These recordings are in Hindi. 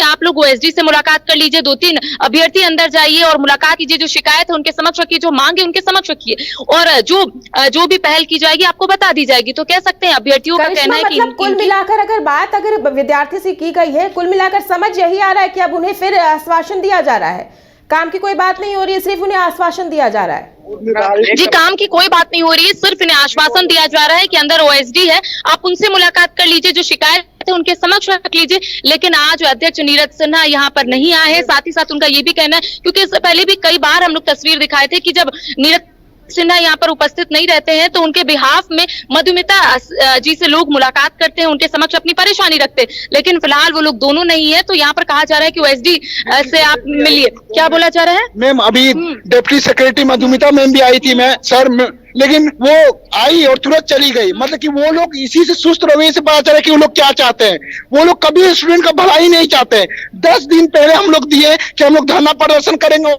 आप लोग ओएसडी से मुलाकात कर लीजिए, 2-3 अभ्यर्थी अंदर जाइए और मुलाकात कीजिए, जो शिकायत है उनके समक्ष रखिए, जो मांग है उनके समक्ष रखिए, और जो भी पहल की जाएगी आपको बता दी जाएगी। तो कह सकते हैं अभ्यर्थियों का कहना है कि मतलब कुल मिलाकर अगर विद्यार्थी से की गई है, कुल मिलाकर समझ यही आ रहा है कि अब उन्हें फिर आश्वासन दिया जा रहा है, काम की कोई बात नहीं हो रही है, सिर्फ उन्हें आश्वासन दिया जा रहा है। जी, काम की कोई बात नहीं हो रही है, सिर्फ इन्हें आश्वासन दिया जा रहा है कि अंदर ओएसडी है, आप उनसे मुलाकात कर लीजिए, जो शिकायत है उनके समक्ष रख लीजिए। लेकिन आज अध्यक्ष नीरज सिन्हा यहाँ पर नहीं आए हैं। साथ ही साथ उनका ये भी कहना है, क्योंकि इससे पहले भी कई बार हम लोग तस्वीर दिखाए थे कि जब नीरज सिन्हा यहाँ पर उपस्थित नहीं रहते हैं तो उनके बिहाफ में मधुमिता जी से लोग मुलाकात करते हैं, उनके समक्ष अपनी परेशानी रखते हैं। लेकिन फिलहाल वो लोग दोनों नहीं है, तो यहाँ पर कहा जा रहा है कि ओएसडी से आप मिलिए। क्या बोला जा रहा है? मैम, अभी डिप्टी सेक्रेटरी मधुमिता मैम भी आई थी, लेकिन वो आई और तुरंत चली गई। मतलब कि वो लोग इसी से सुस्त रवैये से पता चला कि वो लोग क्या चाहते हैं। वो लोग कभी स्टूडेंट का भला ही नहीं चाहते। 10 दिन पहले हम लोग दिए कि हम लोग धरना प्रदर्शन करेंगे,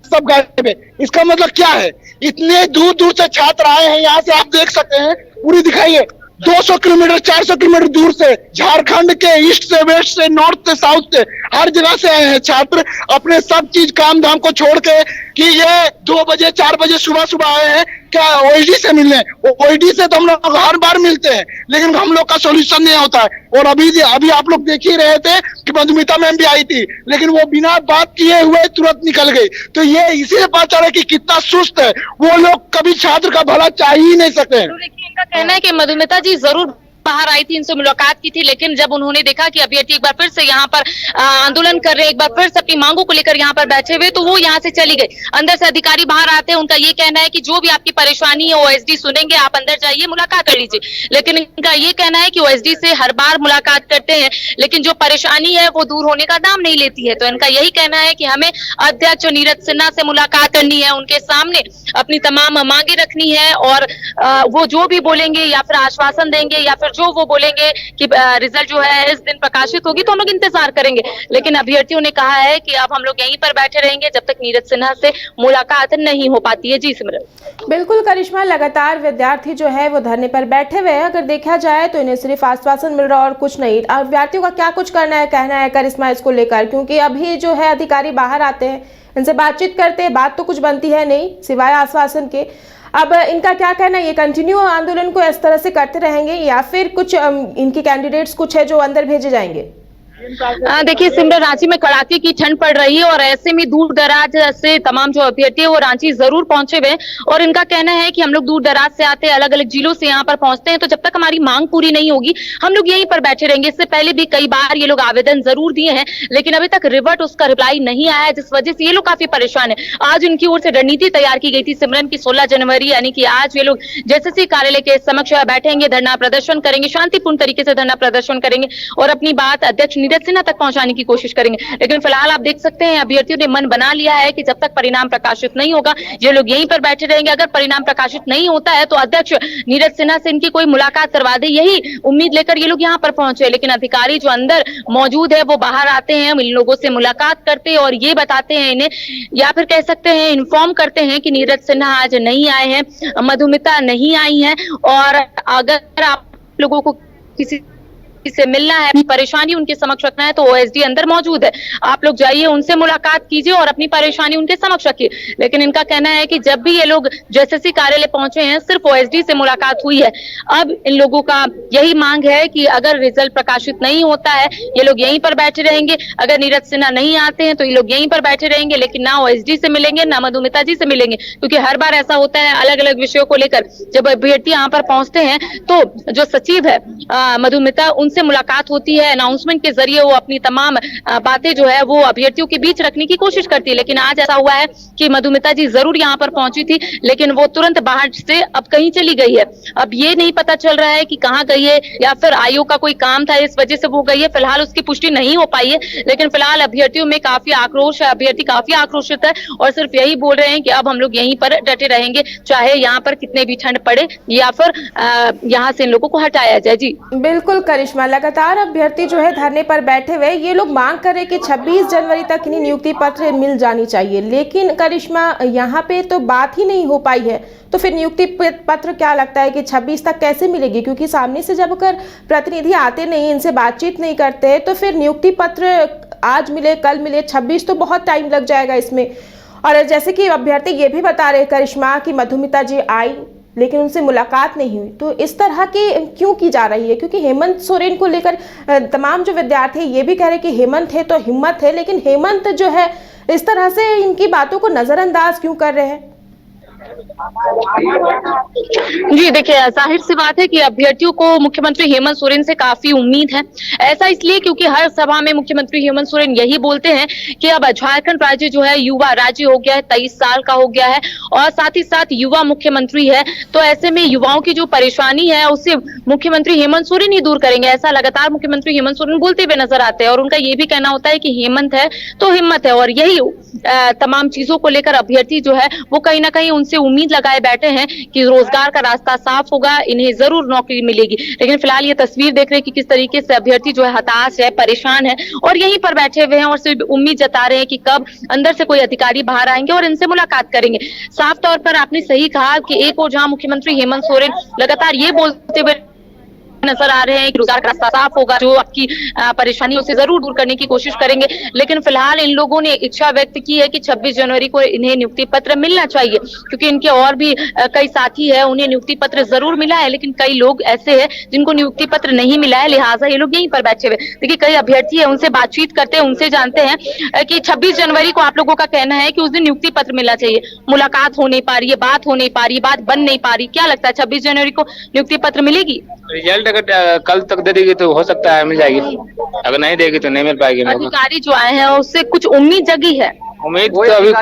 सब गाड़ी पे। इसका मतलब क्या है? इतने दूर दूर से छात्र आए हैं, यहाँ से आप देख सकते हैं, पूरी दिखाइए, 200 किलोमीटर 400 किलोमीटर दूर से, झारखंड के ईस्ट से, वेस्ट से, नॉर्थ से, साउथ से, हर जगह से आए हैं छात्र, अपने सब चीज काम धाम को छोड़ के कि ये 2 बजे 4 बजे सुबह आए हैं क्या ओएसडी से मिलने। ओएसडी से तो हम लोग हर बार मिलते हैं, लेकिन हम लोग का सोल्यूशन नहीं होता है। और अभी आप लोग देख ही रहे थे कि मधुमिता मैम भी आई थी, लेकिन वो बिना बात किए हुए तुरंत निकल गई। तो ये इसीलिए पता चला कि कितना सुस्त है वो लोग, कभी छात्र का भला चाह ही नहीं सकते। देखिए, इनका कहना है कि मधुमिता जी जरूर बाहर आई थी, इनसे मुलाकात की थी, लेकिन जब उन्होंने देखा कि अभ्यर्थी एक बार फिर से यहाँ पर आंदोलन कर रहे हैं, एक बार फिर से अपनी मांगों को लेकर यहाँ पर बैठे हुए, तो वो यहाँ से चली गई। अंदर से अधिकारी बाहर आते हैं, उनका ये कहना है कि जो भी आपकी परेशानी है ओएसडी सुनेंगे, आप अंदर जाइए, मुलाकात कर लीजिए। लेकिन इनका ये कहना है कि ओएसडी से हर बार मुलाकात करते हैं, लेकिन जो परेशानी है वो दूर होने का नाम नहीं लेती है। तो इनका यही कहना है कि हमें अध्यक्ष नीरज सिन्हा से मुलाकात करनी है, उनके सामने अपनी तमाम मांगे रखनी है, और वो जो भी बोलेंगे या फिर आश्वासन देंगे या फिर जो वो बोलेंगे कि रिजल्ट जो है इस दिन प्रकाशित होगी, तो हम लोग इंतजार करेंगे। लेकिन अभ्यर्थियों ने कहा है कि अब हम लोग यहीं पर बैठे रहेंगे जब तक नीरज सिन्हा से मुलाकात नहीं हो पाती है। जी सिमरन। बिल्कुल करिश्मा, लगातार विद्यार्थी जो है वो धरने पर बैठे हुए हैं। अगर देखा जाए तो इन्हें सिर्फ आश्वासन मिल रहा है और कुछ नहीं। अभ्यर्थियों का क्या कुछ कहना है करिश्मा इसको लेकर, क्योंकि अभी जो है अधिकारी बाहर आते हैं, इनसे बातचीत करते हैं, बात तो कुछ बनती है नहीं सिवाय आश्वासन के। अब इनका क्या कहना है, ये कंटिन्यू आंदोलन को इस तरह से करते रहेंगे या फिर कुछ इनके कैंडिडेट्स कुछ है जो अंदर भेजे जाएंगे? देखिए सिमरन, रांची में कड़ाके की ठंड पड़ रही है और ऐसे में दूर दराज से तमाम जो अभ्यर्थी है वो रांची जरूर पहुंचे हुए हैं। और इनका कहना है कि हम लोग दूर दराज से आते हैं, अलग अलग जिलों से यहाँ पर पहुंचते हैं, तो जब तक हमारी मांग पूरी नहीं होगी हम लोग यहीं पर बैठे रहेंगे। इससे पहले भी कई बार ये लोग आवेदन जरूर दिए हैं, लेकिन अभी तक रिवर्ट उसका रिप्लाई नहीं आया है, जिस वजह से ये लोग काफी परेशान है। आज उनकी ओर से रणनीति तैयार की गई थी सिमरन की 16 जनवरी यानी कि आज ये लोग जेएसएससी कार्यालय के समक्ष बैठेंगे, धरना प्रदर्शन करेंगे, शांतिपूर्ण तरीके से धरना प्रदर्शन करेंगे और अपनी बात अध्यक्ष नीरज सिन्हा तक पहुंचाने की कोशिश करेंगे। लेकिन फिलहाल आप देख सकते हैं अभ्यर्थियों ने मन बना लिया है कि जब तक परिणाम प्रकाशित नहीं होगा ये लोग यहीं पर बैठे रहेंगे। अगर परिणाम प्रकाशित नहीं होता है तो अध्यक्ष नीरज सिन्हा से इनकी कोई मुलाकात करवा दे, यही उम्मीद लेकर ये लोग यहाँ पर पहुंचे। लेकिन अधिकारी जो अंदर मौजूद है वो बाहर आते हैं, इन लोगों से मुलाकात करते हैं और ये बताते हैं इन्हें, या फिर कह सकते हैं इन्फॉर्म करते हैं कि नीरज सिन्हा आज नहीं आए हैं, मधुमिता नहीं आई है, और अगर आप लोगों को किसी से मिलना है, अपनी परेशानी उनके समक्ष रखना है तो ओएसडी अंदर मौजूद है, आप लोग जाइए, उनसे मुलाकात कीजिए और अपनी परेशानी उनके समक्ष रखिए। लेकिन इनका कहना है कि जब भी ये लोग जेएसएससी कार्यालय पहुंचे हैं सिर्फ ओएसडी से मुलाकात हुई है। अब इन लोगों का यही मांग है कि अगर रिजल्ट प्रकाशित नहीं होता है ये लोग यहीं पर बैठे रहेंगे, अगर नीरज सिन्हा नहीं आते हैं तो ये लोग यहीं पर बैठे रहेंगे, लेकिन ना ओएसडी से मिलेंगे ना मधुमिता जी से मिलेंगे। क्योंकि हर बार ऐसा होता है अलग अलग विषयों को लेकर जब अभ्यर्थी यहाँ पर पहुंचते हैं तो जो सचिव है मधुमिता, उनसे मुलाकात होती है, अनाउंसमेंट के जरिए वो अपनी तमाम बातें जो है वो अभ्यर्थियों के बीच रखने की कोशिश करती है। लेकिन आज ऐसा हुआ है कि मधुमिता जी जरूर यहाँ पर पहुंची थी, लेकिन वो तुरंत बाहर से अब कहीं चली गई है। अब ये नहीं पता चल रहा है कि कहाँ गई है या फिर आयोग का कोई काम था इस वजह से वो गई है, फिलहाल उसकी पुष्टि नहीं हो पाई है। लेकिन फिलहाल अभ्यर्थियों में काफी आक्रोश है, अभ्यर्थी काफी आक्रोशित है और सिर्फ यही बोल रहे हैं कि अब हम लोग यहीं पर डटे रहेंगे, चाहे यहाँ पर कितने भी ठंड पड़े या फिर यहाँ से इन लोगों को हटाया जाए। जी बिल्कुल करिश्मा, लगातार अभ्यर्थी जो है धरने पर बैठे हुए, ये लोग मांग कर रहे कि 26 जनवरी तक इन्हें नियुक्ति पत्र मिल जानी चाहिए। लेकिन करिश्मा यहाँ पे तो बात ही नहीं हो पाई है, तो फिर नियुक्ति पत्र क्या लगता है कि 26 तक कैसे मिलेगी? क्योंकि सामने से जब अगर प्रतिनिधि आते नहीं, इनसे बातचीत नहीं करते, तो फिर नियुक्ति पत्र आज मिले कल मिले, 26 तो बहुत टाइम लग जाएगा इसमें। और जैसे कि अभ्यर्थी ये भी बता रहे करिश्मा कि मधुमिता जी आई लेकिन उनसे मुलाकात नहीं हुई, तो इस तरह की क्यों की जा रही है? क्योंकि हेमंत सोरेन को लेकर तमाम जो विद्यार्थी ये भी कह रहे कि हेमंत है तो हिम्मत है, लेकिन हेमंत जो है इस तरह से इनकी बातों को नजरअंदाज क्यों कर रहे हैं? जी देखिए, जाहिर सी बात है कि अभ्यर्थियों को मुख्यमंत्री हेमंत सोरेन से काफी उम्मीद है। ऐसा इसलिए क्योंकि हर सभा में मुख्यमंत्री हेमंत सोरेन यही बोलते हैं कि अब झारखंड राज्य जो है युवा राज्य हो गया है, 23 साल का हो गया है और साथ ही साथ युवा मुख्यमंत्री है। तो ऐसे में युवाओं की जो परेशानी है उससे मुख्यमंत्री हेमंत सोरेन ही दूर करेंगे, ऐसा लगातार मुख्यमंत्री हेमंत सोरेन बोलते हुए नजर आते हैं। और उनका ये भी कहना होता है कि हेमंत है तो हिम्मत है, और यही तमाम चीजों को लेकर अभ्यर्थी जो है वो कहीं ना कहीं उनसे उम्मीद लगाए बैठे हैं कि रोजगार का रास्ता साफ होगा, इन्हें जरूर नौकरी मिलेगी। लेकिन फिलहाल ये तस्वीर देख रहे हैं कि किस तरीके से अभ्यर्थी जो है हताश है, परेशान है और यहीं पर बैठे हुए हैं और सिर्फ उम्मीद जता रहे हैं कि कब अंदर से कोई अधिकारी बाहर आएंगे और इनसे मुलाकात करेंगे। साफ तौर पर आपने सही कहा कि एक और जहां मुख्यमंत्री हेमंत सोरेन लगातार ये बोलते हुए नजर आ रहे हैं कि रोजगार का रास्ता साफ होगा, जो आपकी परेशानियों से जरूर दूर करने की कोशिश करेंगे। लेकिन फिलहाल इन लोगों ने इच्छा व्यक्त की है कि 26 जनवरी को इन्हें नियुक्ति पत्र मिलना चाहिए, क्योंकि इनके और भी कई साथी है, उन्हें नियुक्ति पत्र जरूर मिला है लेकिन कई लोग ऐसे हैं जिनको नियुक्ति पत्र नहीं मिला है, लिहाजा ये लोग यहीं पर बैठे हुए। देखिए, कई अभ्यर्थी है, उनसे बातचीत करते हैं, उनसे जानते हैं कि 26 जनवरी को आप लोगों का कहना है कि उस दिन नियुक्ति पत्र मिलना चाहिए, मुलाकात हो नहीं पा रही है, बात हो नहीं पा रही, बात बन नहीं पा रही। क्या लगता है 26 जनवरी को नियुक्ति पत्र मिलेगी? रिजल्ट अगर कल तक दे देगी तो हो सकता है मिल जाएगी, अगर नहीं देगी तो नहीं मिल पाएगी। अधिकारी जो आए हैं उससे कुछ उम्मीद जगी है? उम्मीद तो अभी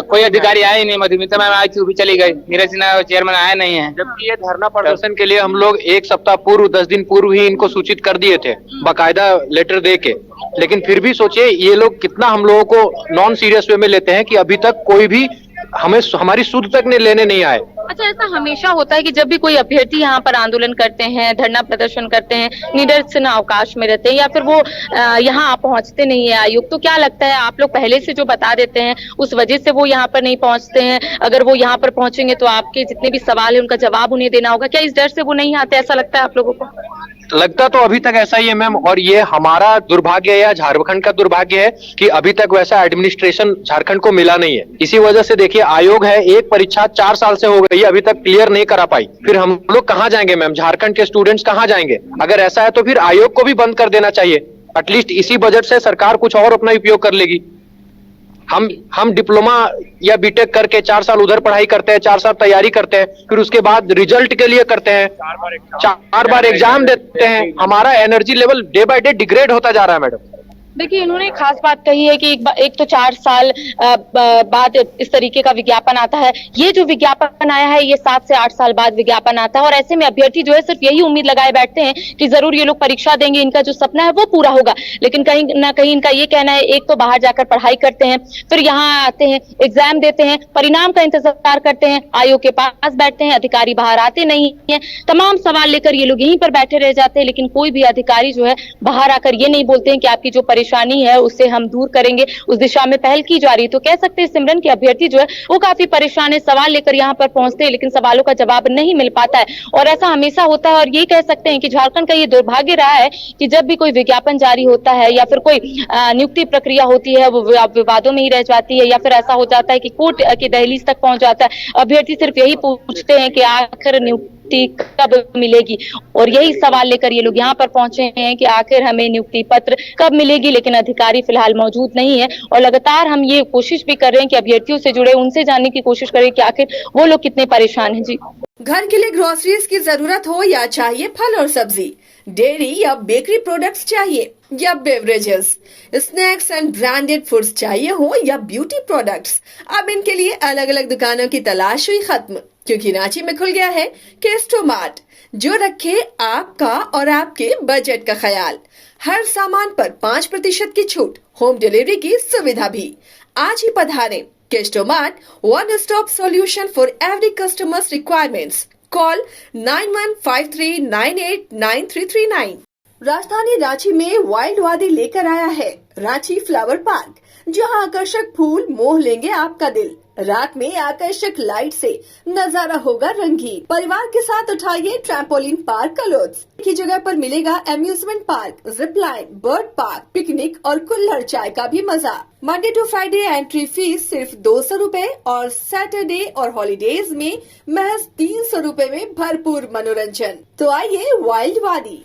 कोई अधिकारी आया ही नहीं। मधुमिता मैम आई थी, वो भी चली गई। नीरज सिन्हा चेयरमैन आया नहीं है। जबकि ये धरना प्रदर्शन के लिए हम लोग 1 सप्ताह पूर्व 10 दिन पूर्व ही इनको सूचित कर दिए थे, बाकायदा लेटर दे के। लेकिन फिर भी सोचिए ये लोग कितना हम लोगों को नॉन सीरियस वे में लेते हैं कि अभी तक कोई भी हमारी सुध तक लेने नहीं आए। अच्छा, ऐसा हमेशा होता है कि जब भी कोई अभ्यर्थी यहाँ पर आंदोलन करते हैं, धरना प्रदर्शन करते हैं, नीरज सिन्हा अवकाश में रहते हैं या फिर वो यहाँ पहुंचते नहीं है आयोग, तो क्या लगता है आप लोग पहले से जो बता देते हैं उस वजह से वो यहाँ पर नहीं पहुंचते हैं? अगर वो यहाँ पर पहुंचेंगे तो आपके जितने भी सवाल है उनका जवाब उन्हें देना होगा, क्या इस डर से वो नहीं आते, ऐसा लगता है आप लोगों को? लगता तो अभी तक ऐसा ही है मैम, और ये हमारा दुर्भाग्य या झारखंड का दुर्भाग्य है कि अभी तक वैसा एडमिनिस्ट्रेशन झारखंड को मिला नहीं है। इसी वजह से देखिए, आयोग है, एक परीक्षा 4 साल से हो गई, अभी तक क्लियर नहीं करा पाई। फिर हम लोग कहाँ जाएंगे मैम? झारखंड के स्टूडेंट्स कहाँ जाएंगे? अगर ऐसा है तो फिर आयोग को भी बंद कर देना चाहिए। एटलीस्ट इसी बजट से सरकार कुछ और अपना उपयोग कर लेगी। हम डिप्लोमा या बीटेक करके 4 साल उधर पढ़ाई करते हैं, 4 साल तैयारी करते हैं, फिर उसके बाद रिजल्ट के लिए करते हैं, 4 बार एग्जाम देते हैं। हमारा energy level day by day degrade होता जा रहा है मैडम। देखिए, इन्होंने खास बात कही है कि एक तो 4 साल बाद इस तरीके का विज्ञापन आता है। ये जो विज्ञापन आया है ये 7 से 8 साल बाद विज्ञापन आता है और ऐसे में अभ्यर्थी जो है सिर्फ यही उम्मीद लगाए बैठते हैं कि जरूर ये लोग परीक्षा देंगे, इनका जो सपना है वो पूरा होगा। लेकिन कहीं ना कहीं इनका ये कहना है, एक तो बाहर जाकर पढ़ाई करते हैं, फिर यहाँ आते हैं, एग्जाम देते हैं, परिणाम का इंतजार करते हैं, आयोग के पास बैठते हैं, अधिकारी बाहर आते नहीं है, तमाम सवाल लेकर ये लोग यहीं पर बैठे रह जाते हैं। लेकिन कोई भी अधिकारी जो है बाहर आकर ये नहीं बोलते हैं कि आपकी जो परेशानी है उससे हम दूर करेंगे, उस दिशा में पहल की जा रही है। तो कह सकते हैं सिमरन की अभ्यर्थी जो है वो काफी परेशान है, सवाल लेकर यहाँ पर पहुंचते हैं लेकिन सवालों का जवाब नहीं मिल पाता है और ऐसा हमेशा होता है। और ये कह सकते हैं कि झारखंड का ये दुर्भाग्य रहा है कि जब भी कोई विज्ञापन जारी होता है या फिर कोई नियुक्ति प्रक्रिया होती है वो विवादों में ही रह जाती है या फिर ऐसा हो जाता है कि कोर्ट की दहलीज तक पहुंच जाता है। अभ्यर्थी सिर्फ यही पूछते हैं कि आखिर नियुक्ति कब मिलेगी और यही सवाल लेकर ये लोग यहाँ पर पहुंचे हैं कि आखिर हमें नियुक्ति पत्र कब मिलेगी। लेकिन अधिकारी फिलहाल मौजूद नहीं है और लगातार हम ये कोशिश भी कर रहे हैं कि अभ्यर्थियों से जुड़े, उनसे जानने की कोशिश करें कि आखिर वो लोग कितने परेशान हैं। जी, घर के लिए ग्रोसरीज की जरूरत हो या चाहिए फल और सब्जी, डेयरी या बेकरी प्रोडक्ट्स चाहिए या beverages, snacks and branded foods चाहिए हो या ब्यूटी प्रोडक्ट्स, अब इनके लिए अलग अलग दुकानों की तलाश हुई खत्म, क्योंकि रांची में खुल गया है केस्टोमार्ट, जो रखे आपका और आपके बजट का ख्याल। हर सामान पर 5% की छूट, होम डिलीवरी की सुविधा भी। आज ही पधारें केस्टोमार्ट, one stop solution for every customers requirements. Call 9153989339। राजधानी रांची में वाइल्ड वादी लेकर आया है रांची फ्लावर पार्क, जहां आकर्षक फूल मोह लेंगे आपका दिल। रात में आकर्षक लाइट से नजारा होगा रंगीन। परिवार के साथ उठाइए ट्रैम्पोलिन पार्क का लुत्फ। की जगह पर मिलेगा amusement park, zip line, bird park, picnic और कुल्हड़ चाय का भी मजा। Monday to Friday entry fee सिर्फ 200 रूपए और सैटरडे और हॉलीडेज में महज 300 रूपए में भरपूर मनोरंजन। तो आइए वाइल्ड वादी।